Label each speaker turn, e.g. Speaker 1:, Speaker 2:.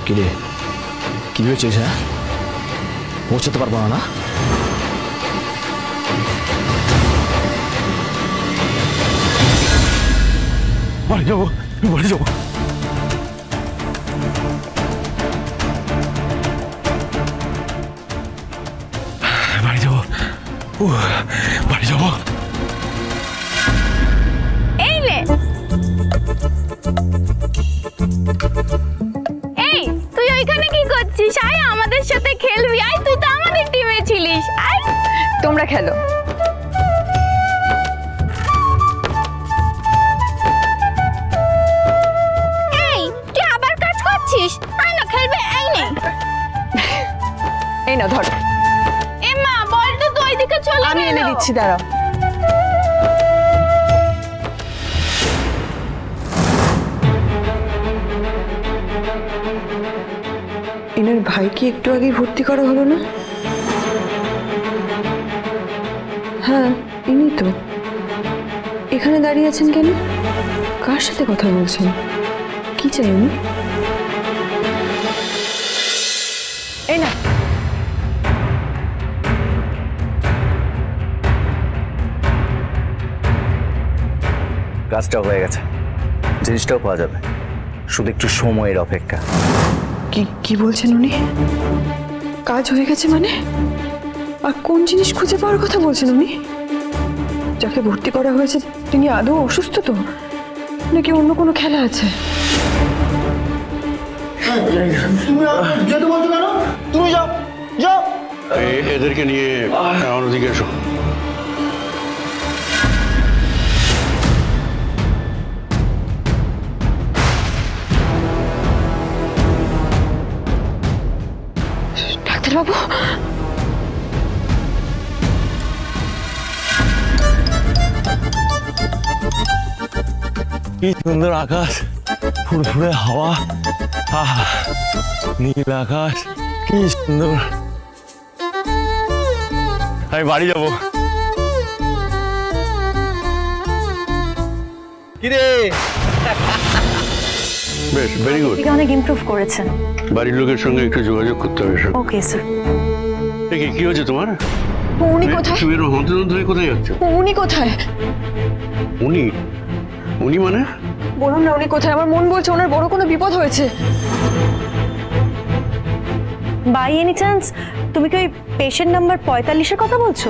Speaker 1: কিরে কি ভেবেছিস? হ্যাঁ, পৌঁছাতে পারবো না? বাড়ি যাবো, বাড়ি যাবো। বাড়ি যাবো, বাড়ি যাবো।
Speaker 2: এই নে, এই তুই ওইখানে কি করছিস? আয় আমাদের সাথে খেলবি। আয়, তুই তো আমাদের টিমে ছিলিস। আয়,
Speaker 3: তোমরা খেলো।
Speaker 2: এই তুই আবার কাজ করছিস? আয় না খেলবে। এই নে,
Speaker 3: এই না ধর।
Speaker 2: এ মা, বল তো তুই ওইদিকে চলে গেল।
Speaker 3: আমি এনে দিচ্ছি, দাঁড়াও। এনার ভাইকে একটু আগে ভর্তি করা হলো না? হ্যাঁ, ইনি তো। এখানে দাঁড়িয়ে আছেন কেন? কার সাথে কথা বলছেন? কি চাই উনি? এই না,
Speaker 4: কাজটা হয়ে গেছে, জিনিসটাও পাওয়া যাবে, শুধু একটু সময়ের অপেক্ষা।
Speaker 3: কি কি বলছেন উনি? কাজ হয়ে গেছে মানে? আর কোন জিনিস খুঁজে পাওয়ার কথা বলছেন উনি? যাকে ভর্তি করা হয়েছে তিনি আদৌ অসুস্থ তো, নাকি অন্য কোনো খেলা আছে?
Speaker 5: তুমি যাও, যাও। এদেরকে নিয়ে আমার ওদিকে এসো।
Speaker 3: ডাক্তারবাবু,
Speaker 1: কি সুন্দর আকাশ, ফুরফুরে হাওয়া, নীল আকাশ, কি সুন্দর। আমি বাড়ি যাবো। কিরে,
Speaker 5: বেশ, ভেরি গুড।
Speaker 3: অনেক ইমপ্রুভ করেছেন।
Speaker 5: বাড়ির লোকের সঙ্গে একটু যোগাযোগ করতে হবে।
Speaker 3: Okay sir.
Speaker 5: কি হয়েছে তোমার?
Speaker 3: উনি কোথায়?
Speaker 5: তুমি এরকম হন্তদন্ত হয়ে কোথায় যাচ্ছ?
Speaker 3: উনি কোথায়?
Speaker 5: উনি উনি মানে?
Speaker 3: বলুন না, উনি কোথায়? আমার মন বলছে ওনার বড় কোনো বিপদ হয়েছে।
Speaker 6: বাই এনি চান্স তুমি কি ওই পেশেন্ট নাম্বার 45-এর কথা বলছো?